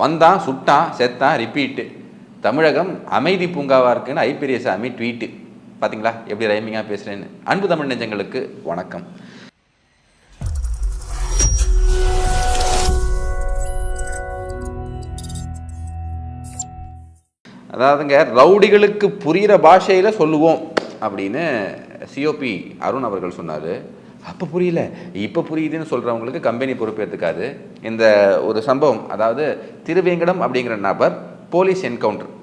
வந்தான், சுட்டான், செத்தான், ரிப்பீட்டு. தமிழகம் அமைதி பூங்காவாக இருக்குன்னு ஐ.பெரியசாமி ட்வீட்டு. பார்த்தீங்களா எப்படி ரைமிங்காக பேசுகிறேன்னு? அன்பு தமிழ் நெஞ்சங்களுக்கு வணக்கம். அதாவதுங்க, ரவுடிகளுக்கு புரிகிற பாஷையில் சொல்லுவோம் அப்படின்னு சிஓபி அருண் அவர்கள் சொன்னார். அப்போ புரியல, இப்போ புரியுதுன்னு சொல்கிறவங்களுக்கு கம்பெனி பொறுப்பேற்றுக்காது. இந்த ஒரு சம்பவம், அதாவது திருவேங்கடம் அப்படிங்கிற நபர் போலீஸ் என்கவுண்டர்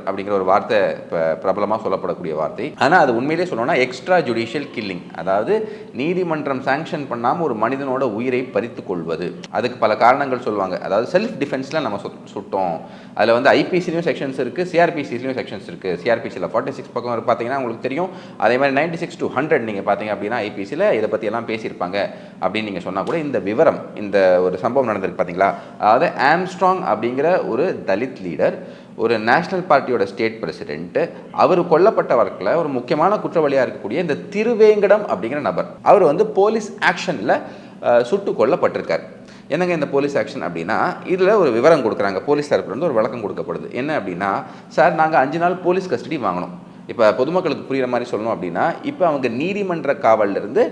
அப்படிங்கிற ஒரு வார்த்தை இப்போ பிரபலமாக சொல்லப்படக்கூடிய வார்த்தை. ஆனால் அது உண்மையிலே சொல்லணும்னா எக்ஸ்ட்ரா ஜுடிஷியல் கில்லிங், அதாவது நீதிமன்றம் சாங்ஷன் பண்ணாமல் ஒரு மனிதனோட உயிரை பறித்து கொள்வது. அதுக்கு பல காரணங்கள் சொல்லுவாங்க. அதாவது செல்ஃப் டிஃபென்ஸில் நம்ம சுட்டோம். அதில் வந்து ஐபிசிலையும் செக்ஷன்ஸ் இருக்குது, சிஆர்பிசிலையும் செக்ஷன்ஸ் இருக்குது. சிஆர்பிசியில் 46 பக்கம் பார்த்தீங்கன்னா உங்களுக்கு தெரியும். அதே மாதிரி 96 to 100 நீங்கள் பார்த்தீங்க அப்படின்னா ஐபிசியில் இதை பற்றியெல்லாம் பேசியிருப்பாங்க அப்படின்னு நீங்கள் சொன்னால் கூட இந்த விவரம், இந்த ஒரு சம்பவம் நடந்திருக்கு பார்த்தீங்களா. அதாவது ஆம்ஸ்ட்ராங் அப்படிங்கிற ஒரு தலித் லீடர், ஒரு நேஷனல் பார்ட்டியோட ஸ்டேட் பிரசிடென்ட்டு, அவர் கொல்லப்பட்ட வழக்கில் ஒரு முக்கியமான குற்றவாளியாக இருக்கக்கூடிய இந்த திருவேங்கடம் அப்படிங்கிற நபர், அவர் வந்து போலீஸ் ஆக்ஷனில் சுட்டு கொல்லப்பட்டிருக்கார். என்னங்க இந்த போலீஸ் ஆக்ஷன் அப்படின்னா, இதில் ஒரு விவரம் கொடுக்குறாங்க. போலீஸ் தரப்புல இருந்து ஒரு விளக்கம் கொடுக்கப்படுது. என்ன அப்படின்னா, சார் நாங்கள் 5 நாள் போலீஸ் கஸ்டடி வாங்கினோம். இப்போ பொதுமக்களுக்கு புரிகிற மாதிரி சொல்லணும் அப்படின்னா, இப்போ அவங்க நீதிமன்ற காவலிருந்து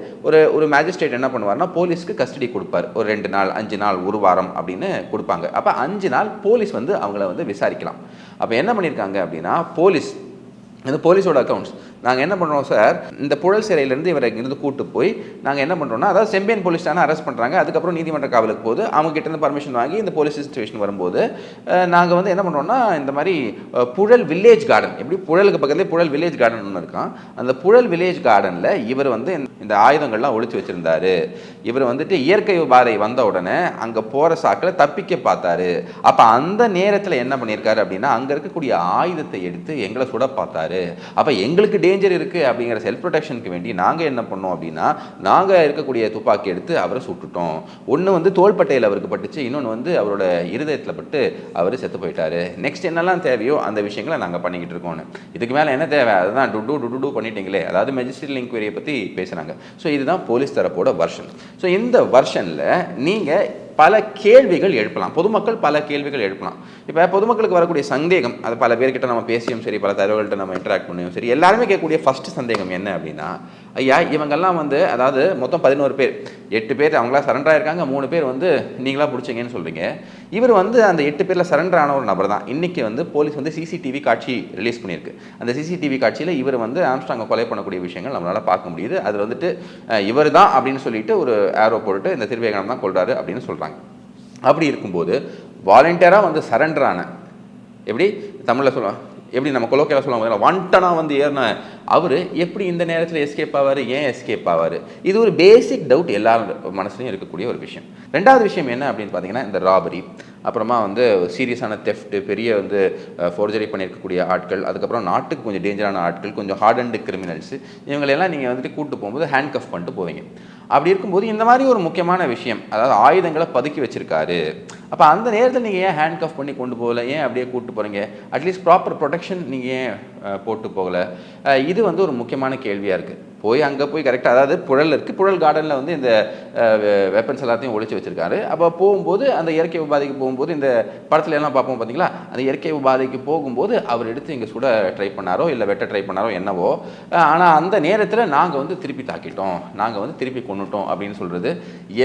ஒரு மேஜிஸ்ட்ரேட் என்ன பண்ணுவார்னா போலீஸ்க்கு கஸ்டடி கொடுப்பார். ஒரு 2 நாள், 5 நாள், 1 வாரம் அப்படின்னு கொடுப்பாங்க. அப்போ 5 நாள் போலீஸ் வந்து அவங்கள வந்து விசாரிக்கலாம். அப்போ என்ன பண்ணியிருக்காங்க அப்படின்னா, இந்த போலீஸோட அக்கௌண்ட்ஸ் நாங்கள் என்ன பண்ணுறோம் சார், இந்த புழல் சிறையிலேருந்து இவரை இருந்து கூட்டு போய் நாங்கள் என்ன பண்ணுறோம்னா, அதாவது செம்பியன் போலீஸ் ஸ்டேஷன் அரெஸ்ட் பண்ணுறாங்க. அதுக்கப்புறம் நீதிமன்ற காவலுக்கு போது அவங்க கிட்டேருந்து பர்மிஷன் வாங்கி இந்த போலீஸ் ஸ்டேஷன் வரும்போது நாங்கள் வந்து என்ன பண்ணுறோம்னா, இந்த மாதிரி புழல் வில்லேஜ் கார்டன், எப்படி புழலுக்கு பக்கத்துலேயே புழல் வில்லேஜ் கார்டன் ஒன்று இருக்கான். அந்த புழல் வில்லேஜ் கார்டனில் இவர் வந்து இந்த ஆயுதங்கள்லாம் ஒழிச்சு வச்சுருந்தாரு. இவர் வந்துட்டு இயற்கை பாதை வந்த உடனே அங்கே போகிற சாக்கில் தப்பிக்க பார்த்தாரு. அப்போ அந்த நேரத்தில் என்ன பண்ணியிருக்காரு அப்படின்னா, அங்கே இருக்கக்கூடிய ஆயுதத்தை எடுத்து எங்களை சுட பார்த்தாரு. அப்போ எங்களுக்கு டேஞ்சர் இருக்குது அப்படிங்கிற செல்ஃப் ப்ரொடெக்ஷனுக்கு வேண்டி நாங்கள் என்ன பண்ணோம் அப்படின்னா, நாங்கள் இருக்கக்கூடிய துப்பாக்கி எடுத்து அவரை சுட்டுட்டோம். ஒன்று வந்து தோள்பட்டையில் அவருக்கு பட்டுச்சு, இன்னொன்று வந்து அவரோட இருதயத்தில் பட்டு அவர் செத்து போயிட்டாரு. நெக்ஸ்ட் என்னெல்லாம் தேவையோ அந்த விஷயங்களை நாங்கள் பண்ணிக்கிட்டு இருக்கோன்னு. இதுக்கு மேலே என்ன தேவை, அதுதான் டுடு பண்ணிட்டீங்களே. அதாவது மெஜிஸ்ட்ரியல் இன்கொயரியை பற்றி பேசுகிறாங்க. ஸோ இதுதான் போலீஸ் தரப்போட வெர்ஷன். ஸோ இந்த வெர்ஷனில் நீங்கள் பல கேள்விகள் எழுப்பலாம், பொதுமக்கள் பல கேள்விகள் எழுப்பலாம். இப்போ பொதுமக்களுக்கு வரக்கூடிய சந்தேகம், அது பல பேர்கிட்ட நம்ம பேசியும் சரி, பல தகவல்கிட்ட நம்ம இன்டராக்ட் பண்ணியும் சரி, எல்லாருமே கேட்கக்கூடிய ஃபஸ்ட்டு சந்தேகம் என்ன அப்படின்னா, ஐயா இவங்கெல்லாம் வந்து, அதாவது மொத்தம் 11 பேர், 8 பேர் அவங்களா சரண்டர் ஆயிருக்காங்க, 3 பேர் வந்து நீங்களாக பிடிச்சிங்கன்னு சொல்கிறீங்க. இவர் வந்து அந்த 8 பேரில் சரண்டர் ஆன ஒரு நபர் தான். இன்றைக்கி வந்து போலீஸ் வந்து சிசிடிவி காட்சி ரிலீஸ் பண்ணியிருக்கு. அந்த சிசிடிவி காட்சியில் இவர் வந்து ஆம்ஸ்ட்ராங்கை கொலை பண்ணக்கூடிய விஷயங்கள் நம்மளால் பார்க்க முடியுது. அது வந்துட்டு இவர் தான் அப்படின்னு சொல்லிட்டு ஒரு ஆரோ போட்டு இந்த திருவேங்கடம் தான் கொள்றாரு அப்படின்னு சொல்கிறாங்க. அப்படி இருக்கும்போது வாலண்டியராக வந்து சரண்டர் ஆன, எப்படி தமிழில் சொல்லுவாங்க, எப்படி நம்ம கொலோக்கியலாக சொல்லுவாங்க, வாண்டனாக வந்து ஏறின அவர் எப்படி இந்த நேரத்தில் எஸ்கேப் ஆவார், ஏன் எஸ்கேப் ஆவார்? இது ஒரு பேசிக் டவுட் எல்லாரும் மனசுலையும் இருக்கக்கூடிய ஒரு விஷயம். ரெண்டாவது விஷயம் என்ன அப்படின்னு பார்த்தீங்கன்னா, இந்த ராபரி, அப்புறமா வந்து சீரியஸான தெஃப்ட்டு, பெரிய வந்து ஃபோர்ஜரி பண்ணியிருக்கக்கூடிய ஆட்கள், அதுக்கப்புறம் நாட்டுக்கு கொஞ்சம் டேஞ்சரான ஆட்கள், கொஞ்சம் ஹார்டன்டு கிரிமினல்ஸ், இவங்களெல்லாம் நீங்கள் வந்துட்டு கூப்பிட்டு போகும்போது ஹேண்ட் கஃப் பண்ணிட்டு போவீங்க. அப்படி இருக்கும்போது இந்த மாதிரி ஒரு முக்கியமான விஷயம், அதாவது ஆயுதங்களை பதுக்கி வச்சிருக்காரு. அப்போ அந்த நேரத்தில் நீங்கள் ஏன் ஹேண்ட் கஃப் பண்ணி கொண்டு போகல, ஏன் அப்படியே கூப்பிட்டு போகிறீங்க? அட்லீஸ்ட் ப்ராப்பர் ப்ரொடெக்ஷன் நீங்கள் ஏன் போட்டு போகலை? இது வந்து ஒரு முக்கியமான கேள்வியாக இருக்குது. போய் அங்கே போய் கரெக்டாக, அதாவது புழல் இருக்குது, புழல் கார்டனில் வந்து இந்த வெப்பன்ஸ் எல்லாத்தையும் ஒழிச்சு வச்சுருக்காரு. அப்போ போகும்போது அந்த இயற்கை உபாதைக்கு போகும்போது, இந்த படத்துல எல்லாம் பார்ப்போம் பார்த்தீங்களா, அந்த இயற்கை உபாதைக்கு போகும்போது அவர் எடுத்து இங்கே சுட ட்ரை பண்ணாரோ இல்லை வெட்ட ட்ரை பண்ணாரோ என்னவோ, ஆனால் அந்த நேரத்தில் நாங்கள் வந்து திருப்பி தாக்கிட்டோம், நாங்கள் வந்து திருப்பி கொண்டுட்டோம் அப்படின்னு சொல்கிறது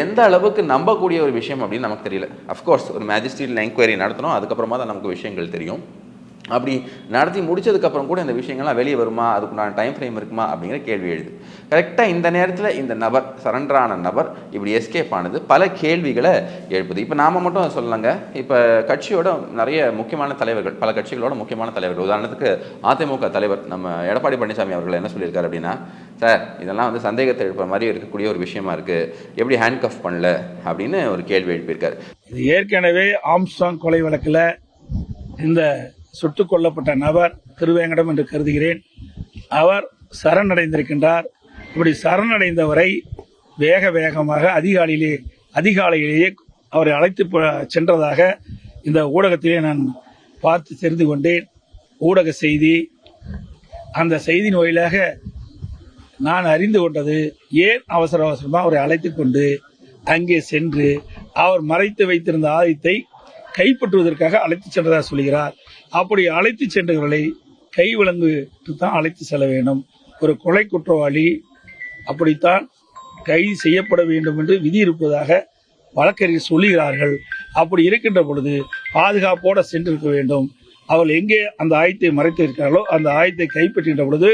எந்த அளவுக்கு நம்பக்கூடிய ஒரு விஷயம் அப்படின்னு நமக்கு தெரியல. அஃப்கோர்ஸ் ஒரு மேஜிஸ்ட்ரியல் என்கொயரி நடத்தணும், அதுக்கப்புறமா தான் நமக்கு விஷயங்கள் தெரியும். அப்படி நடத்தி முடிச்சதுக்கப்புறம் கூட இந்த விஷயங்கள்லாம் வெளியே வருமா, அதுக்குண்டான டைம் ஃப்ரேம் இருக்குமா அப்படிங்கிற கேள்வி எழுது. கரெக்டாக இந்த நேரத்தில் இந்த நபர், சரண்டரான நபர் இப்படி எஸ்கேப் ஆனது பல கேள்விகளை எழுப்புது. இப்போ நாம் மட்டும் அதை சொல்லலாங்க, இப்போ கட்சியோட நிறைய முக்கியமான தலைவர்கள், பல கட்சிகளோட முக்கியமான தலைவர்கள், உதாரணத்துக்கு அதிமுக தலைவர் நம்ம எடப்பாடி பழனிசாமி அவர்கள் என்ன சொல்லியிருக்காரு அப்படின்னா, சார் இதெல்லாம் வந்து சந்தேகத்தை எழுப்புற மாதிரி இருக்கக்கூடிய ஒரு விஷயமா இருக்குது, எப்படி ஹேண்ட் கஃப் பண்ணல அப்படின்னு ஒரு கேள்வி எழுப்பியிருக்காரு. இது ஏற்கனவே ஆம்ஸ்ட்ராங் கொலை வழக்கில் இந்த சுட்டுக் கொல்லப்பட்ட நபர் திருவேங்கடம் என்று கருதுகிறேன். அவர் சரணடைந்திருக்கின்றார். இப்படி சரணடைந்தவரை வேகமாக அதிகாலையிலேயே அவரை அழைத்து சென்றதாக இந்த ஊடகத்திலே நான் பார்த்து தெரிந்து கொண்டேன். ஊடக செய்தி, அந்த செய்தியின் வாயிலாக நான் அறிந்து கொண்டது, ஏன் அவசரமாக அவரை அழைத்து கொண்டு அங்கே சென்று அவர் மறைத்து வைத்திருந்த ஆயுதத்தை கைப்பற்றுவதற்காக அழைத்து சென்றதாக சொல்கிறார். அப்படி அழைத்து சென்றவர்களை கைவிலங்கு தான் அழைத்து செல்ல வேண்டும். ஒரு கொலை குற்றவாளி அப்படித்தான் கைது செய்யப்பட வேண்டும் என்று விதி இருப்பதாக வழக்கறிஞர் சொல்லுகிறார்கள். அப்படி இருக்கின்ற பொழுது பாதுகாப்போடு சென்றிருக்க வேண்டும். அவர்கள் எங்கே அந்த ஆயத்தை மறைத்திருக்கிறார்களோ அந்த ஆயத்தை கைப்பற்றுகின்ற பொழுது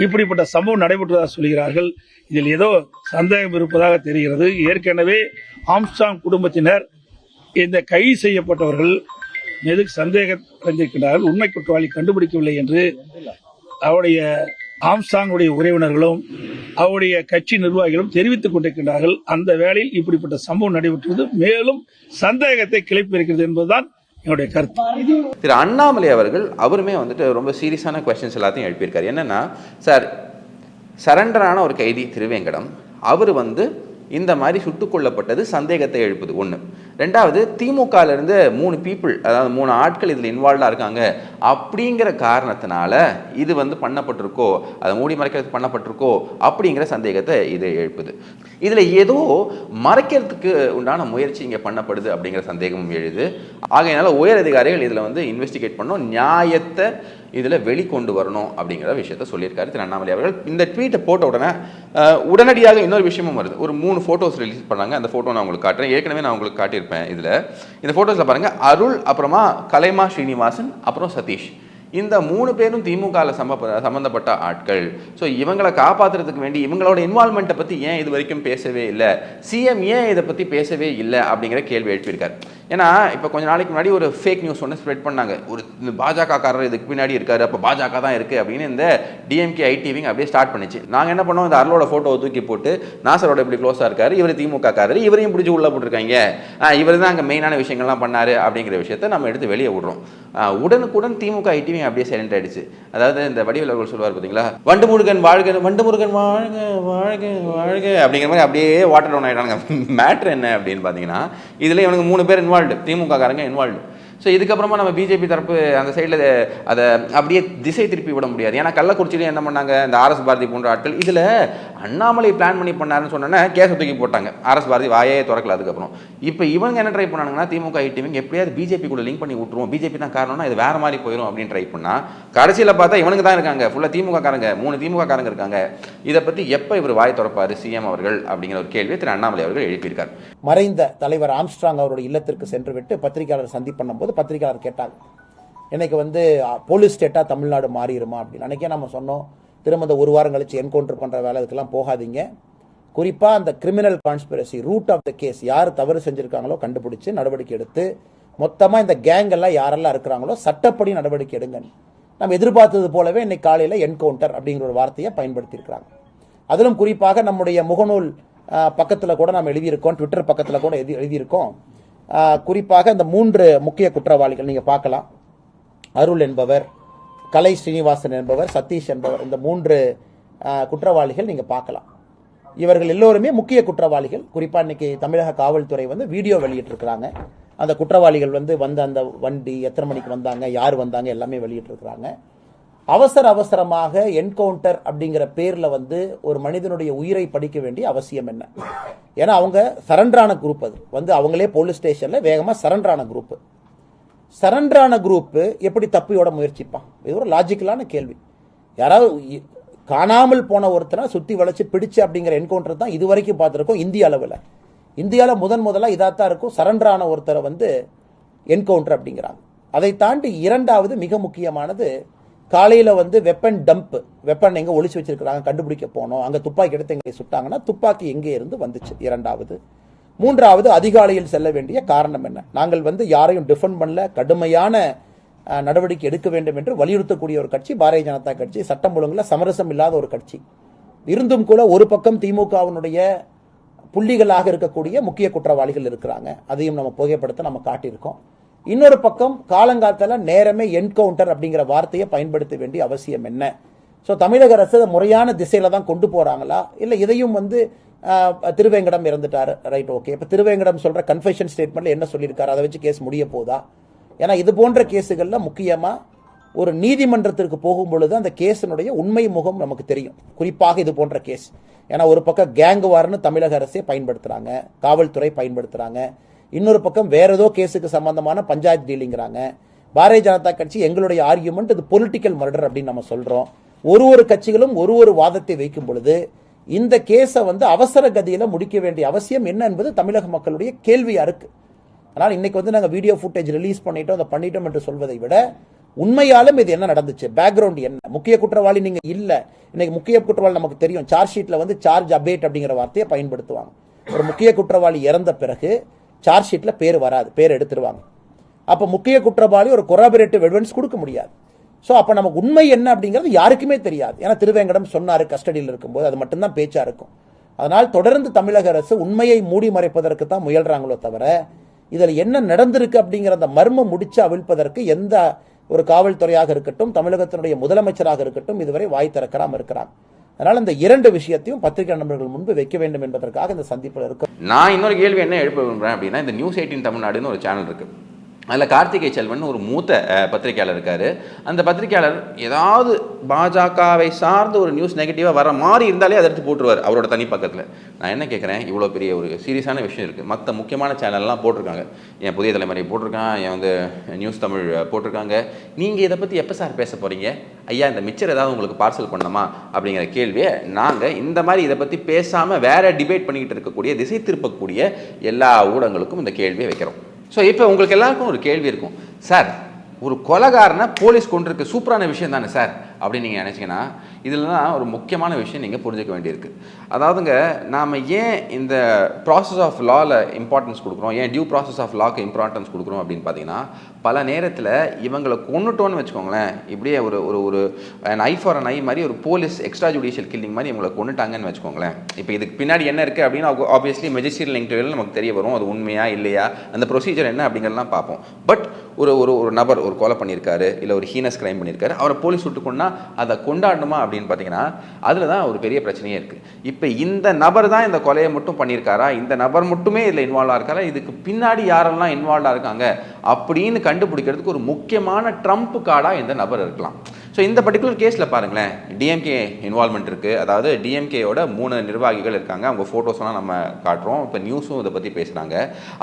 இப்படிப்பட்ட சம்பவம் நடைபெற்றதாக சொல்கிறார்கள். இதில் ஏதோ சந்தேகம் இருப்பதாக தெரிகிறது. ஏற்கனவே ஆம்ஸ்ட்ராங் குடும்பத்தினர் இந்த கைது செய்யப்பட்டவர்கள் மீது சந்தேகம் அடைந்திருக்கிறார்கள். உண்மை குற்றவாளி கண்டுபிடிக்கவில்லை என்று அவருடைய ஆம்ஸ்ட்ராங்குடைய உறவினர்களும் அவருடைய கட்சி நிர்வாகிகளும் தெரிவித்துக் கொண்டிருக்கின்றார்கள். அந்த வேளையில் இப்படிப்பட்ட சம்பவம் நடைபெற்றது மேலும் சந்தேகத்தை கிளப்பியிருக்கிறது என்பதுதான் என்னுடைய கருத்து. திரு அண்ணாமலை அவர்கள் அவருமே வந்துட்டு ரொம்ப சீரியஸான கொஸ்டின்ஸ் எல்லாத்தையும் எழுப்பியிருக்காரு. என்னன்னா, சார், சரண்டரான ஒரு கைதி திருவேங்கடம் அவர் இந்த மாதிரி சுட்டுக் கொல்லப்பட்டது சந்தேகத்தை எழுப்புது. ஒன்று. ரெண்டாவது, திமுகலேருந்து 3 பீப்புள், அதாவது 3 ஆட்கள் இதில் இன்வால்வ்டாக இருக்காங்க அப்படிங்கிற காரணத்தினால இது பண்ணப்பட்டிருக்கோ, அதை மூடி மறைக்கிறதுக்கு பண்ணப்பட்டிருக்கோ அப்படிங்கிற சந்தேகத்தை இது எழுப்புது. இதில் ஏதோ மறைக்கிறதுக்கு உண்டான முயற்சி இங்கே பண்ணப்படுது அப்படிங்கிற சந்தேகமும் எழுது. ஆகையினால உயர் அதிகாரிகள் இதில் இன்வெஸ்டிகேட் பண்ணணும், நியாயத்தை இதில் வெளிக்கொண்டு வரணும் அப்படிங்கிற விஷயத்த சொல்லியிருக்காரு திரு அண்ணாமலை அவர்கள். இந்த ட்வீட்டை போட்ட உடனடியாக இன்னொரு விஷயமும் வருது. ஒரு 3 ஃபோட்டோஸ் ரிலீஸ் பண்ணாங்க. அந்த ஃபோட்டோ நான் உங்களுக்கு காட்டுறேன். ஏற்கனவே நான் உங்களுக்கு காட்டியிருப்பேன். இதில் இந்த ஃபோட்டோஸில் பாருங்கள், அருள், அப்புறமா கலைமா ஸ்ரீனிவாசன், அப்புறம் சதீஷ். இந்த 3 பேரும் திமுகவில் சம்பந்தப்பட்ட ஆட்கள். ஸோ இவங்களை காப்பாற்றுறதுக்கு வேண்டி இவங்களோட இன்வால்மெண்ட்டை பற்றி ஏன் இது வரைக்கும் பேசவே இல்லை, சிஎம் ஏன் இதை பற்றி பேசவே இல்லை அப்படிங்கிற கேள்வி எழுப்பியிருக்காரு. ஏன்னா இப்போ கொஞ்ச நாளைக்கு முன்னாடி ஒரு ஃபேக் நியூஸ் ஸ்ப்ரெட் பண்ணாங்க. ஒரு பாஜகக்காரர் இதுக்கு பின்னாடி இருக்காரு, அப்போ பாஜக தான் இருக்குது அப்படின்னு இந்த டிஎம்கே ஐடிவிங் அப்படியே ஸ்டார்ட் பண்ணிச்சு. நாங்கள் என்ன பண்ணோம், இந்த அருளோட ஃபோட்டோவை தூக்கி போட்டு நாசரோட இப்படி க்ளோஸாக இருக்காரு, இவர் திமுக காரர், இவரையும் பிடிச்சி உள்ளே போட்டிருக்காங்க, இவர் தான் அங்கே மெயினான விஷயங்கள்லாம் பண்ணார் அப்படிங்கிற விஷயத்த நம்ம எடுத்து வெளியே விடுறோம். உடனுக்குடன் திமுக ஐடிவிங் அப்படியே சைலண்ட் ஆயிடுச்சு. அதாவது இந்த வடிவேல் அவர்கள் சொல்லுவார் பார்த்தீங்களா, வண்டு முருகன் வாழ்க, வண்டு முருகன் வாழ்க வாழ்க வாழ்க அப்படிங்கிற மாதிரி அப்படியே வாட்டர் டவுன் ஆகிட்டாங்க. மேட்ரு என்ன அப்படின்னு பார்த்தீங்கன்னா, இதில் இவனுக்கு 3 பேர் இன்வால்வ்டு, திமுக காரங்க இன்வால்வ்டு. ஸோ இதுக்கப்புறமா நம்ம பிஜேபி தரப்பு அந்த சைடில் அதை அப்படியே திசை திருப்பி விட முடியாது. ஏன்னா கள்ளக்குறிச்சியிலையும் என்ன பண்ணாங்க, இந்த ஆர்எஸ் பாரதி போன்ற ஆட்கள் இதில் அண்ணாமலை பிளான் பண்ணி பண்ணாருன்னு சொன்னோன்னா கேஸை தூக்கி போட்டாங்க. ஆர்எஸ் பாரதி வாயே திறக்கல. அதுக்கப்புறம் இப்போ இவங்க என்ன ட்ரை பண்ணாங்கன்னா, திமுக ஐடிவிங் எப்படியாவது பிஜேபி கூட லிங்க் பண்ணி விட்டுருவோம், பிஜேபி தான் காரணம்னா இது வேறு மாதிரி போயிடும் அப்படின்னு ட்ரை பண்ணால் கடைசியில் பார்த்தா இவனுக்கு தான் இருக்காங்க, ஃபுல்லாக திமுக காரங்க, 3 திமுக காரங்க இருக்காங்க. இதை பற்றி எப்போ இவர் வாய் திறப்பார் சிஎம் அவர்கள் அப்படிங்கிற ஒரு கேள்வியை திரு அண்ணாமலை அவர்கள் எழுப்பியிருக்கார். மறைந்த தலைவர் ஆம்ஸ்ட்ராங் அவருடைய இல்லத்திற்கு சென்று விட்டு பத்திரிகையாளர் சந்திப்பு பண்ணும்போது பத்திரிகையாளர் கேட்டாங்க, இன்னைக்கு போலீஸ் ஸ்டேட்டா தமிழ்நாடு மாறிடுமா அப்படின்னு. அன்னைக்கே நம்ம சொன்னோம், திரும்ப 1 வாரம் கழிச்சு என்கவுண்டர் பண்ற வேலை இதுக்கெல்லாம் போகாதீங்க. குறிப்பா அந்த criminal conspiracy root of the case, யார் தவறு செஞ்சிருக்காங்களோ கண்டுபிடிச்சு நடவடிக்கை எடுத்து மொத்தமா இந்த கேங் எல்லாம் யாரெல்லாம் இருக்கிறாங்களோ சட்டப்படி நடவடிக்கை எடுங்க. நம்ம எதிர்பார்த்தது போலவே இன்னைக்கு காலையில என்கவுண்டர் அப்படிங்கிற ஒரு வார்த்தையை பயன்படுத்தி இருக்கிறாங்க. அதிலும் குறிப்பாக நம்முடைய முகநூல் பக்கத்தில் கூட நாம் எழுதியிருக்கோம், ட்விட்டர் பக்கத்தில் கூட எழுதியிருக்கோம். குறிப்பாக இந்த 3 முக்கிய குற்றவாளிகள் நீங்க பார்க்கலாம். அருள் என்பவர், கலை ஸ்ரீனிவாசன் என்பவர், சதீஷ் என்பவர். இந்த 3 குற்றவாளிகள் நீங்க பார்க்கலாம். இவர்கள் எல்லோருமே முக்கிய குற்றவாளிகள். குறிப்பா இன்னைக்கு தமிழக காவல்துறை வீடியோ வெளியிட்டு இருக்கிறாங்க. அந்த குற்றவாளிகள் வந்த அந்த வண்டி எத்தனை மணிக்கு வந்தாங்க, யார் வந்தாங்க எல்லாமே வெளியிட்டு இருக்கிறாங்க. அவசரமாக என்கவுண்டர் அப்படிங்கிற பேர்ல ஒரு மனிதனுடைய உயிரை படிக்க வேண்டிய அவசியம் என்ன? ஏன்னா அவங்க சரண்டரான குரூப், அது அவங்களே போலீஸ் ஸ்டேஷன்ல வேகமா சரண்டரான குரூப். சரண்டரான குரூப் எப்படி தப்பியோட முயற்சிப்பான்? இது ஒரு லாஜிக்கலான கேள்வி. யாராவது காணாமல் போன ஒருத்தரை சுத்தி வளைச்சு பிடிச்சு அப்படிங்கிற என்கவுண்டர் தான் இது வரைக்கும் பார்த்திருக்கோம் இந்திய அளவில். இந்தியாவில் முதல்ல இதாத்தான் இருக்கும், சரண்டரான ஒருத்தரை என்கவுண்டர் அப்படிங்கிறாங்க. அதை தாண்டி 2வது மிக முக்கியமானது, காலையில வெப்பன் டம்ப், வெப்பன் எங்க ஒளிச்சு வச்சிருக்காங்க கண்டுபிடிக்க போனோம், அங்க துப்பாக்கி எடுத்து எங்க சுட்டாங்கன்னா துப்பாக்கி எங்கே இருந்து வந்துச்சு 2வது. 3வது அதிகாலையில் செல்ல வேண்டிய காரணம் என்ன? நாங்கள் யாரையும் டிஃபெண்ட் பண்ணல, கடுமையான நடவடிக்கை எடுக்க வேண்டும் என்று வலியுறுத்தக்கூடிய ஒரு கட்சி பாரதிய ஜனதா கட்சி. சட்டம் ஒழுங்குல சமரசம் இல்லாத ஒரு கட்சி. இருந்தும் கூட ஒரு பக்கம் திமுகவினுடைய புள்ளிகளாக இருக்கக்கூடிய முக்கிய குற்றவாளிகள் இருக்கிறாங்க, அதையும் நம்ம புகைப்படத்தை நம்ம காட்டியிருக்கோம். இன்னொரு பக்கம் காலங்காலத்துல நேரமே என்கவுண்டர் அப்படிங்கிற வார்த்தையை பயன்படுத்த வேண்டிய அவசியம் என்ன? சோ தமிழக அரசு முறையான திசையில தான் கொண்டு போறாங்களா, இல்ல இதையும் திருவேங்கடம் இறந்துட்டாரு, ரைட், ஓகே, இப்ப திருவேங்கடம் சொல்ற கன்ஃபெஷன் ஸ்டேட்மெண்ட்ல என்ன சொல்லியிருக்காரு, அதை வச்சு கேஸ் முடிய போதா? ஏன்னா இது போன்ற கேஸுகள்ல முக்கியமா ஒரு நீதிமன்றத்திற்கு போகும் பொழுது அந்த கேஸினுடைய உண்மை முகம் நமக்கு தெரியும். குறிப்பாக இது போன்ற கேஸ், ஏன்னா ஒரு பக்கம் கேங் வார்னு தமிழக அரசே பயன்படுத்துறாங்க, காவல்துறை பயன்படுத்துறாங்க, இன்னொரு பக்கம் வேற ஏதோ கேஸுக்கு சம்பந்தமான பஞ்சாயத்து டீலிங்கிறாங்க. பாரதிய ஜனதா கட்சி எங்களுடைய ஆர்கியூமெண்ட் இது பொலிட்டிக்கல் மர்டர் அப்படின்னு நம்ம சொல்றோம். ஒரு கட்சிகளும் ஒரு வாதத்தை வைக்கும் பொழுது இந்த கேஸை அவசர கதியில முடிக்க வேண்டிய அவசியம் என்ன என்பது தமிழக மக்களுடைய கேள்வியா இருக்கு. அதனால் இன்னைக்கு நாங்கள் வீடியோ ஃபுட்டேஜ் ரிலீஸ் பண்ணிட்டோம், அதை பண்ணிட்டோம் என்று சொல்வதை விட உண்மையாலும் இது என்ன நடந்துச்சு, பேக்ரவுண்ட் என்ன, முக்கிய குற்றவாளி நீங்க இல்ல. இன்னைக்கு முக்கிய குற்றவாளி நமக்கு தெரியும், சார்ஜ் ஷீட்ல சார்ஜ் அபேட் அப்படிங்கிற வார்த்தையை பயன்படுத்துவாங்க. ஒரு முக்கிய குற்றவாளி இறந்த பிறகு சார்ஜ் ஷீட்ல பேர் வராது, பேர் எடுத்துருவாங்க. அப்ப முக்கிய குற்றவாளி ஒரு கொராபரேட்டிவ் எவிடன்ஸ் கொடுக்க முடியாது. ஸோ அப்போ நமக்கு உண்மை என்ன அப்படிங்கிறது யாருக்குமே தெரியாது. ஏன்னா திருவேங்கடம் சொன்னாரு கஸ்டடியில் இருக்கும்போது, அது மட்டும்தான் பேச்சா இருக்கும். அதனால் தொடர்ந்து தமிழக அரசு உண்மையை மூடி மறைப்பதற்கு தான் முயல்றாங்களோ தவிர இதில் என்ன நடந்திருக்கு அப்படிங்கிற அந்த மர்மம் முடிச்சு அவிழ்ப்பதற்கு எந்த ஒரு காவல்துறையாக இருக்கட்டும், தமிழகத்தினுடைய முதலமைச்சராக இருக்கட்டும் இதுவரை வாய் திறக்காம இருக்கிறாங்க. அதனால இந்த இரண்டு விஷயத்தையும் பத்திரிகை நண்பர்கள் முன்பு வைக்க வேண்டும் என்பதற்காக இந்த சந்திப்பில் இருக்கு. நான் இன்னொரு கேள்வி என்ன எழுப்ப விரும்புறேன் அப்படின்னா, இந்த நியூஸ் 18 தமிழ்நாடுன்னு ஒரு சேனல் இருக்கு. அதில் கார்த்திகை செல்வன் ஒரு மூத்த பத்திரிகையாளர் இருக்கார். அந்த பத்திரிகையாளர் ஏதாவது பாஜகவை சார்ந்து ஒரு நியூஸ் நெகட்டிவாக வர மாதிரி இருந்தாலே அதை எடுத்து போட்டுருவார் அவரோட தனி பக்கத்தில். நான் என்ன கேட்குறேன், இவ்வளோ பெரிய ஒரு சீரியஸான விஷயம் இருக்குது, மற்ற முக்கியமான சேனல்லாம் போட்டிருக்காங்க, என் புதிய தலைமுறை போட்டிருக்கான், என் நியூஸ் தமிழ் போட்டிருக்காங்க, நீங்கள் இதை பற்றி எப்போ சார் பேச போகிறீங்க, ஐயா இந்த மிச்சர் ஏதாவது உங்களுக்கு பார்சல் பண்ணணுமா அப்படிங்கிற கேள்வியை நாங்கள் இந்த மாதிரி இதை பற்றி பேசாமல் வேறு டிபேட் பண்ணிக்கிட்டு இருக்கக்கூடிய, திசை திருப்பக்கூடிய எல்லா ஊடகங்களுக்கும் இந்த கேள்வியை வைக்கிறோம். ஸோ இப்போ உங்களுக்கு எல்லாருக்கும் ஒரு கேள்வி இருக்கும், சார் ஒரு கொலைகாரனை போலீஸ் கொண்டிருக்கு சூப்பரான விஷயம் தானே சார் அப்படின்னு நீங்கள் நினச்சிங்கன்னா, இதில் தான் ஒரு முக்கியமான விஷயம் நீங்கள் புரிஞ்சிக்க வேண்டியிருக்கு. அதாவதுங்க, நாம் ஏன் இந்த ப்ராசஸ் ஆஃப் லாவில் இம்பார்ட்டன்ஸ் கொடுக்குறோம், ஏன் டியூ ப்ராசஸ் ஆஃப் லாக்கு இம்பார்ட்டன்ஸ் கொடுக்குறோம் அப்படின்னு பார்த்தீங்கன்னா, பல நேரத்தில் இவங்களை கொண்டுட்டோன்னு வச்சுக்கோங்களேன், இப்படியே ஒரு ஒரு ஒரு ஐ ஃபார் அன் ஐ மாதிரி ஒரு போலீஸ் எக்ஸ்ட்ரா ஜுடிஷியல் கில்லிங் மாதிரி இவங்களை கொண்டுட்டாங்கன்னு வச்சுக்கோங்களேன். இப்போ இதுக்கு பின்னாடி என்ன இருக்குது அப்படின்னு ஆப்வியஸ்லி மெஜிஸ்ட்ரியல் இன்டர்வியூவில் நமக்கு தெரிய வரும், அது உண்மையா இல்லையா, அந்த ப்ரொசீஜர் என்ன அப்படிங்கிறலாம் பார்ப்போம். பட் ஒரு ஒரு ஒரு நபர் ஒரு கொலை பண்ணியிருக்காரு, இல்லை ஒரு ஹீனஸ் கிரைம் பண்ணியிருக்காரு, அவரை போலீஸ் விட்டு கொண்டா அதை கொண்டாடணுமா அப்படின்னு பார்த்தீங்கன்னா, அதில் தான் ஒரு பெரிய பிரச்சனையே இருக்குது. இப்போ இந்த நபர் தான் இந்த கொலையை மட்டும் பண்ணியிருக்காரா, இந்த நபர் மட்டுமே இதில் இன்வால்வாக இருக்காரா, இதுக்கு பின்னாடி யாரெல்லாம் இன்வால்வாக இருக்காங்க அப்படின்னு கண்டுபிடிக்கிறதுக்கு ஒரு முக்கியமான ட்ரம்ப் கார்டாக இந்த நபர் இருக்கலாம். ஸோ இந்த பர்டிகுலர் கேஸில் பாருங்களேன், டிஎம்கே இன்வால்மெண்ட் இருக்குது. அதாவது டிஎம்கேயோட 3 நிர்வாகிகள் இருக்காங்க, அவங்க ஃபோட்டோஸ்லாம் நம்ம காட்டுறோம், இப்போ நியூஸும் இதை பற்றி பேசுகிறாங்க.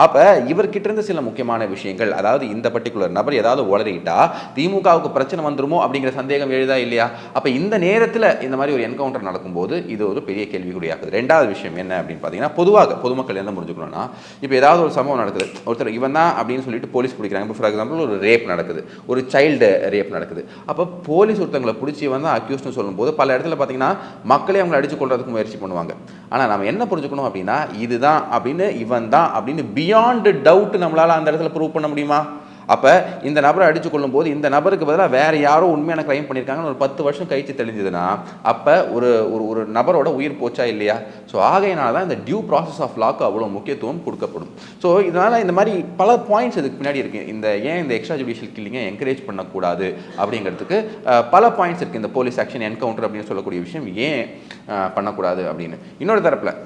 அப்போ இவர்கிட்ட இருந்து சில முக்கியமான விஷயங்கள், அதாவது இந்த பர்டிகுலர் நபர் ஏதாவது உளறிட்டா திமுகவுக்கு பிரச்சனை வந்துருமோ அப்படிங்கிற சந்தேகம் எழுதா இல்லையா? அப்போ இந்த நேரத்தில் இந்த மாதிரி ஒரு என்கவுண்டர் நடக்கும்போது இது ஒரு பெரிய கேள்விக்குறியாகுது. ரெண்டாவது விஷயம் என்ன அப்படின்னு பார்த்தீங்கன்னா, பொதுவாக பொதுமக்கள் என்ன புரிஞ்சுக்கணும்னா, இப்போ ஏதாவது ஒரு சம்பவம் நடக்குது, ஒருத்தர் இவன் தான் அப்படின்னு சொல்லிட்டு போலீஸ் பிடிக்கிறாங்க. இப்போ ஃபார் எக்ஸாம்பிள் ஒரு ரேப் நடக்குது, ஒரு சைல்டு ரேப் நடக்குது. அப்போ போலீஸ் ஒருத்தங்களை பிடிச்சி அக்யூஸ்ட்னு சொல்லும்போது பல இடத்துல பார்த்தீங்கன்னா மக்களே அவங்களை அடிச்சு கொள்றதுக்கு முயற்சி பண்ணுவாங்க. ஆனால் நம்ம என்ன புரிஞ்சுக்கணும் அப்படின்னா, இதுதான் அப்படின்னு, இவன் தான் அப்படின்னு பியாண்ட் டவுட் நம்மளால அந்த இடத்துல ப்ரூவ் பண்ண முடியுமா? அப்போ இந்த நபரை அடித்து கொள்ளும் போது இந்த நபருக்கு பதிலாக வேறு யாரோ உண்மையான கிரைம் பண்ணியிருக்காங்கன்னு ஒரு 10 வருஷம் கழிச்சு தெரிஞ்சதுன்னா அப்போ ஒரு ஒரு நபரோட உயிர் போச்சா இல்லையா? ஸோ ஆகையினால தான் இந்த டியூ ப்ராசஸ் ஆஃப் லாக்கு அவ்வளோ முக்கியத்துவம் கொடுக்கப்படும். ஸோ இதனால் இந்த மாதிரி பல பாயிண்ட்ஸ் இதுக்கு பின்னாடி இருக்குது. ஏன் இந்த எக்ஸ்ட்ரா ஜுடிஷியல் கில்லிங்கை என்கரேஜ் பண்ணக்கூடாது அப்படிங்கிறதுக்கு பல பாயிண்ட்ஸ் இருக்குது. இந்த போலீஸ் ஆக்ஷன் என்கவுண்டர் அப்படின்னு சொல்லக்கூடிய விஷயம் ஏன் பண்ணக்கூடாது அப்படின்னு. இன்னொரு தரப்பில்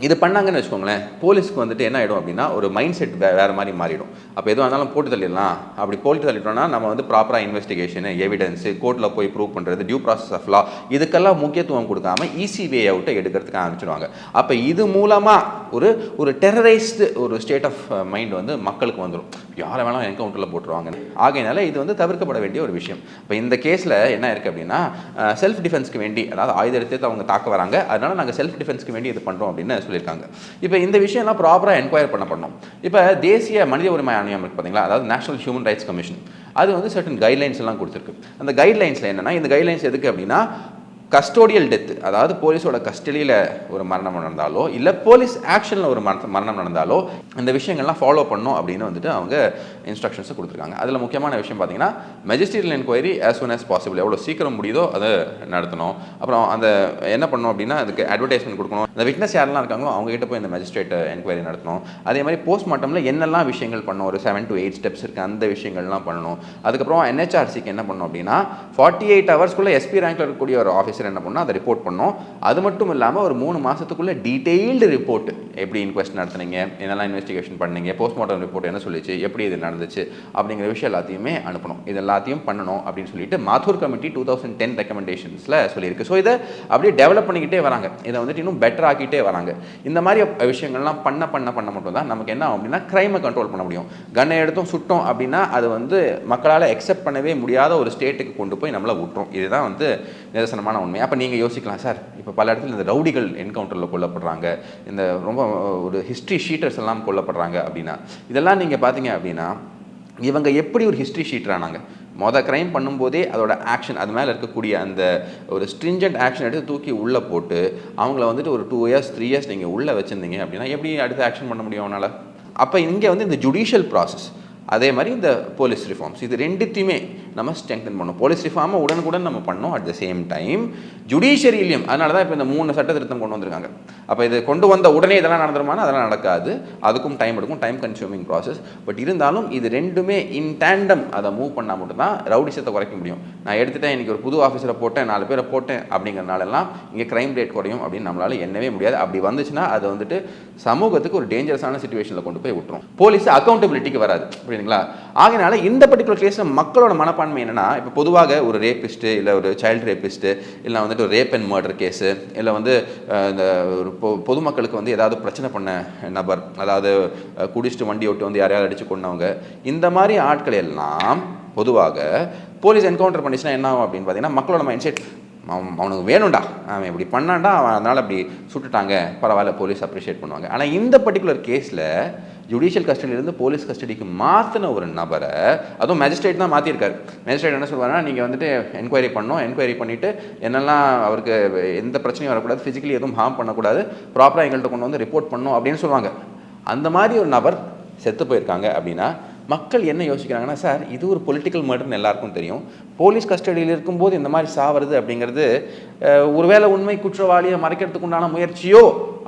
இது பண்ணாங்கன்னு வச்சுக்கோங்களேன், போலீஸ்க்கு என்ன ஆகிடும் அப்படின்னா, ஒரு மைண்ட் செட் வேறு மாதிரி மாறிடும். அப்போ எதுவும் இருந்தாலும் போட்டு தள்ளிடலாம், அப்படி போட்டு தள்ளிட்டோம்னா நம்ம ப்ராப்பராக இன்வெஸ்டிகேஷனு, எவிடன்ஸு, கோர்ட்டில் போய் ப்ரூவ் பண்ணுறது, டியூ ப்ராசஸ் ஆஃப் லா, இதுக்கெல்லாம் முக்கியத்துவம் கொடுக்காம ஈஸி வே அவுட்டை எடுக்கிறதுக்கு ஆரம்பிச்சிடுவாங்க. அப்போ இது மூலமாக ஒரு ஒரு டெரரைஸ்டு ஒரு ஸ்டேட் ஆஃப் மைண்ட் மக்களுக்கு வந்துடும், யாரை வேணாலும் என்கவுண்டரில் போட்டுருவாங்க. ஆகையினால இது தவிர்க்கப்பட வேண்டிய ஒரு விஷயம். இப்போ இந்த கேஸில் என்ன இருக்குது அப்படின்னா, செல்ஃப் டிஃபென்ஸ்க்கு வேண்டி, அதாவது ஆயுத எடுத்து அவங்க தாக்க வராங்க, அதனால் நாங்கள் செல்ஃப் டிஃபென்ஸ்க்கு வேண்டி இது பண்ணுறோம் அப்படின்னு சொல்லியிருக்காங்க. இப்போ இந்த விஷயம்லாம் ப்ராப்பராக என்கொயர் பண்ணணும். இப்போ தேசிய மனித உரிமை ஆணையம் இருக்குது பார்த்தீங்களா, அதாவது நேஷனல் ஹியூமன் ரைட்ஸ் கமிஷன், அது சர்டன் கைட்லைன்ஸ் எல்லாம் கொடுத்துருக்கு. அந்த கைட்லைன்ஸில் என்னென்னா, இந்த கைட்லைன்ஸ் எதுக்கு அப்படின்னா, கஸ்டோடியல் டெத்து, அதாவது போலீஸோட கஸ்டடியில் ஒரு மரணம் நடந்தாலோ இல்லை போலீஸ் ஆக்ஷனில் ஒரு மரணம் நடந்தாலோ இந்த விஷயங்கள்லாம் ஃபாலோ பண்ணணும் அப்படின்னு அவங்க இன்ஸ்ட்ரக்ஷன்ஸை கொடுத்துருக்காங்க. அதில் முக்கியமான விஷயம் பார்த்தீங்கன்னா, magisterial enquiry as soon as possible, எவ்வளோ சீக்கிரம் முடியுதோ அதை நடத்தணும். அப்புறம் அந்த என்ன பண்ணணும் அப்படின்னா, அதுக்கு அட்வர்டைஸ்மெண்ட் கொடுக்கணும், இந்த விட்னஸ் யாரெல்லாம் இருக்காங்களோ அவங்ககிட்ட போய் இந்த மேஜிஸ்ட்ரேட் என்கொயரி நடத்தணும். அதே மாதிரி போஸ்ட்மார்ட்டமில் என்னெல்லாம் விஷயங்கள் பண்ணணும், ஒரு 7 to 8 ஸ்டெப்ஸ் இருக்குது, அந்த விஷயங்கள்லாம் பண்ணணும். அதுக்கப்புறம் NHRCக்கு என்ன பண்ணணும் அப்படின்னா, 48 ஹவர்ஸ்க்குள்ளே எஸ்பி ரேங்கில் இருக்கக்கூடிய ஒரு ஆஃபீஸர் என்ன பண்ணணும், அதை ரிப்போர்ட் பண்ணோம். அது மட்டும் இல்லாமல் ஒரு 3 மாதத்துக்குள்ளே டீட்டெயில்டு ரிப்போர்ட் எப்படி இன்கொஸ்ட் நடத்துனீங்க, என்னெல்லாம் இன்வெஸ்டிகேஷன் பண்ணீங்க, போஸ்ட்மார்ட்டம் ரிப்போர்ட் என்ன சொல்லிச்சு, எப்படி இது நடந்துச்சு அப்படிங்கிற விஷயம் எல்லாத்தையுமே அனுப்பணும். இது எல்லாத்தையும் பண்ணணும் அப்படின்னு சொல்லிட்டு மாத்தூர் கமிட்டி 2010 ரெக்கமெண்டேஷன்ஸில் சொல்லியிருக்கு. ஸோ இதை அப்படியே டெவலப் பண்ணிக்கிட்டே வராங்க, இதை வந்துட்டு இன்னும் பெட்டர் ஆக்கிட்டே வராங்க. இந்த மாதிரி விஷயங்கள்லாம் பண்ண மட்டும் தான் நமக்கு என்ன ஆகும் அப்படின்னா கிரைமை கண்ட்ரோல் பண்ண முடியும். கன்னை எடுத்தும் சுட்டோம் அப்படின்னா அது வந்து மக்களால் அக்செப்ட் பண்ணவே முடியாத ஒரு ஸ்டேட்டுக்கு கொண்டு போய் நம்மளை விட்டுரும். இதுதான் வந்து நிதர்சனமான உண்மை. அப்போ நீங்கள் யோசிக்கலாம், சார் இப்போ பல இடத்துல இந்த ரவுடிகள் என்கவுண்டரில் கொல்லப்படுறாங்க, இந்த ரொம்ப ஒரு ஹிஸ்ட்ரி ஷீட்டர்ஸ் எல்லாம் கொல்லப்படுறாங்க அப்படின்னா, இதெல்லாம் நீங்கள் பார்த்தீங்க அப்படின்னா இவங்க எப்படி ஒரு ஹிஸ்ட்ரி ஷீட்டர் ஆனாங்க? க்ரைம் பண்ணும்போதே அதோட ஆக்ஷன், அது மேலே இருக்கக்கூடிய அந்த ஒரு ஸ்ட்ரிஞ்சன்ட் ஆக்ஷன் எடுத்து தூக்கி உள்ளே போட்டு அவங்கள வந்துட்டு ஒரு 2 years 3 years நீங்கள் உள்ளே வச்சுருந்தீங்க அப்படின்னா எப்படி அடுத்து ஆக்ஷன் பண்ண முடியும் அவனால்? அப்போ இங்கே வந்து இந்த ஜுடிஷியல் ப்ராசஸ், அதே மாதிரி இந்த போலீஸ் ரிஃபார்ம்ஸ், இது ரெண்டுத்தையுமே நம்ம ஸ்ட்ரெங்தன் பண்ணணும். போலீஸ் ரிஃபார்மை உடனுக்குடன் நம்ம பண்ணோம். அட் த சேம் டைம் ஜுடிஷியரியிலையும், அதனால தான் இப்போ இந்த 3 சட்ட திருத்தம் கொண்டு வந்திருக்காங்க. அப்போ இது கொண்டு வந்த உடனே இதெல்லாம் நடந்துருமானா அதெல்லாம் நடக்காது, அதுக்கும் டைம் எடுக்கும், டைம் கன்சியூமிங் ப்ராசஸ். பட் இருந்தாலும் இது ரெண்டுமே இன் டேண்டம் அதை மூவ் பண்ணால் மட்டும்தான் ரவுடிசத்தை குறைக்க முடியும். நான் எடுத்துட்டேன், இன்றைக்கி ஒரு புது ஆஃபீஸரை போட்டேன், 4 பேரை போட்டேன் அப்படிங்கிறனாலலாம் இங்கே க்ரைம் ரேட் குறையும் அப்படின்னு நம்மளால் எண்ணவே முடியாது. அப்படி வந்துச்சுன்னா அது வந்துட்டு சமூகத்துக்கு ஒரு டேஞ்சரஸான சிச்சுவேஷனில் கொண்டு போய் விட்டுரும். போலீஸ் அக்கௌண்டபிலிட்டிக்கு வராது, புரியுதுங்களா? ஆகையினால இந்த பர்டிகுலர் கேஸில் மக்களோட மனப்பான்மை என்னன்னா, இப்போ பொதுவாக ஒரு ரேபிஸ்ட்டு இல்லை ஒரு சைல்டு ரேபிஸ்ட்டு இல்லை வந்துட்டு ஒரு ரேப் அண்ட் மர்டர் கேஸு இல்லை வந்து இந்த ஒரு பொதுமக்களுக்கு வந்து ஏதாவது பிரச்சனை பண்ண நபர், அதாவது குடிச்சிட்டு வண்டி ஓட்டு வந்து யாரையாவது அடித்து கொண்டவங்க, இந்த மாதிரி ஆட்கள் எல்லாம் பொதுவாக போலீஸ் என்கவுண்டர் பண்ணிச்சுன்னா என்ன ஆகும் அப்படின்னு பார்த்தீங்கன்னா மக்களோட மைண்ட் செட், அவனுக்கு வேணும்டா, அவன் இப்படி பண்ணான்டா, அவன் அதனால் அப்படி சுட்டுட்டாங்க, பரவாயில்ல, போலீஸ் அப்ரிஷியேட் பண்ணுவாங்க. ஆனால் இந்த பர்டிகுலர் கேஸில் ஜுடிஷியல் கஸ்டடியிலேருந்து போலீஸ் கஸ்டடிக்கு மாற்றின ஒரு நபரை, அதுவும் மேஜிஸ்ட்ரேட் தான் மாற்றிருக்காரு. மேஜிஸ்ட்ரேட் என்ன சொல்வாருன்னா, நீங்கள் வந்துட்டு என்கொயரி பண்ணோம், என்கொயரி பண்ணிவிட்டு என்னெல்லாம் அவருக்கு எந்த பிரச்சனையும் வரக்கூடாது, ஃபிசிக்கலி எதுவும் ஹார்ம் பண்ணக்கூடாது, ப்ராப்பராக எங்கள்கிட்ட கொண்டு வந்து ரிப்போர்ட் பண்ணணும் அப்படின்னு சொல்லுவாங்க. அந்த மாதிரி ஒரு நபர் செத்து போயிருக்காங்க அப்படின்னா மக்கள் என்ன யோசிக்கிறாங்கன்னா, சார் இது ஒரு பொலிட்டிக்கல் மர்டர்னு எல்லாருக்கும் தெரியும், போலீஸ் கஸ்டடியில் இருக்கும்போது இந்த மாதிரி சாவது அப்படிங்கிறது ஒருவேளை உண்மை குற்றவாளியை மறைக்கிறதுக்கு உண்டான முயற்சியோ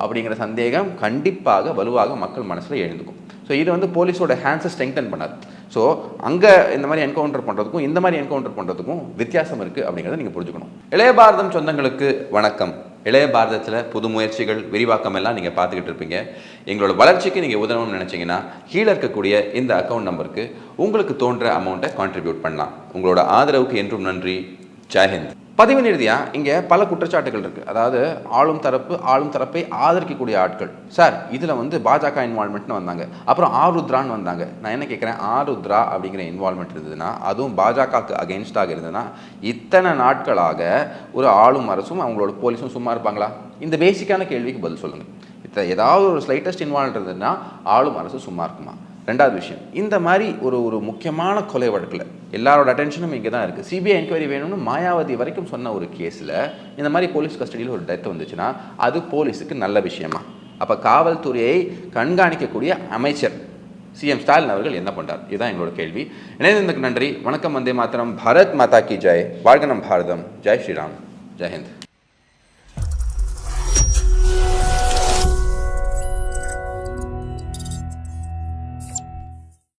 அப்படிங்கிற சந்தேகம் கண்டிப்பாக வலுவாக மக்கள் மனசில் எழுந்துக்கும். ஸோ இது வந்து போலீஸோட ஹேண்ட்ஸை ஸ்ட்ரெங்தன் பண்ணாது. ஸோ அங்கே இந்த மாதிரி என்கவுண்டர் பண்ணுறதுக்கும் இந்த மாதிரி என்கவுண்டர் பண்ணுறதுக்கும் வித்தியாசம் இருக்குது அப்படிங்கிறத நீங்கள் புரிஞ்சுக்கணும். இளைய பாரதம் சொந்தங்களுக்கு வணக்கம். இளைய பாரதத்தில் புது முயற்சிகள், விரிவாக்கம் எல்லாம் நீங்கள் பார்த்துக்கிட்டு இருப்பீங்க. எங்களோட வளர்ச்சிக்கு நீங்கள் உதவணும்னு நினச்சிங்கன்னா கீழே இருக்கக்கூடிய இந்த அக்கௌண்ட் நம்பருக்கு உங்களுக்கு தோன்ற அமௌண்ட்டை கான்ட்ரிபியூட் பண்ணலாம். உங்களோட ஆதரவுக்கு என்றும் நன்றி. ஜெய்ஹிந்த். பதிவின் இறுதியாக இங்கே பல குற்றச்சாட்டுகள் இருக்குது. அதாவது ஆளும் தரப்பை ஆதரிக்கக்கூடிய ஆட்கள், சார் இதில் வந்து பாஜக இன்வால்மெண்ட்னு வந்தாங்க, அப்புறம் ஆருத்ரான்னு வந்தாங்க. நான் என்ன கேட்குறேன், ஆருத்ரா அப்படிங்கிற இன்வால்மெண்ட் இருந்ததுன்னா, அதுவும் பாஜகவுக்கு அகெயின்ஸ்டாக இருந்ததுன்னா, இத்தனை நாட்களாக ஒரு ஆளும் அரசும் அவங்களோட போலீஸும் சும்மா இருப்பாங்களா? இந்த பேசிக்கான கேள்விக்கு பதில் சொல்லுங்கள். ஏதாவது ஒரு ஸ்லைட்டஸ்ட் இன்வால்வ் இருந்ததுன்னா ஆளும் அரசு சும்மா இருக்குமா? ரெண்டாவது விஷயம், இந்த மாதிரி ஒரு முக்கியமான கொலை வழக்கில் எல்லாரோட அட்டென்ஷனும் இங்கே தான் இருக்குது. சிபிஐ என்கொயரி வேணும்னு மாயாவதி வரைக்கும் சொன்ன ஒரு கேஸில் இந்த மாதிரி போலீஸ் கஸ்டடியில் ஒரு டெத் வந்துச்சுன்னா அது போலீஸுக்கு நல்ல விஷயமா? அப்போ காவல்துறையை கண்காணிக்கக்கூடிய அமைச்சர் சிஎம் ஸ்டாலின் அவர்கள் என்ன பண்ணுறார்? இதுதான் எங்களோட கேள்வி. இணைந்ததுக்கு நன்றி. வணக்கம். வந்தே மாதரம். பாரத் மாதா கி ஜெய். வாழ்க நம் பாரதம். ஜெய் ஸ்ரீராம். ஜெய்ஹிந்த்.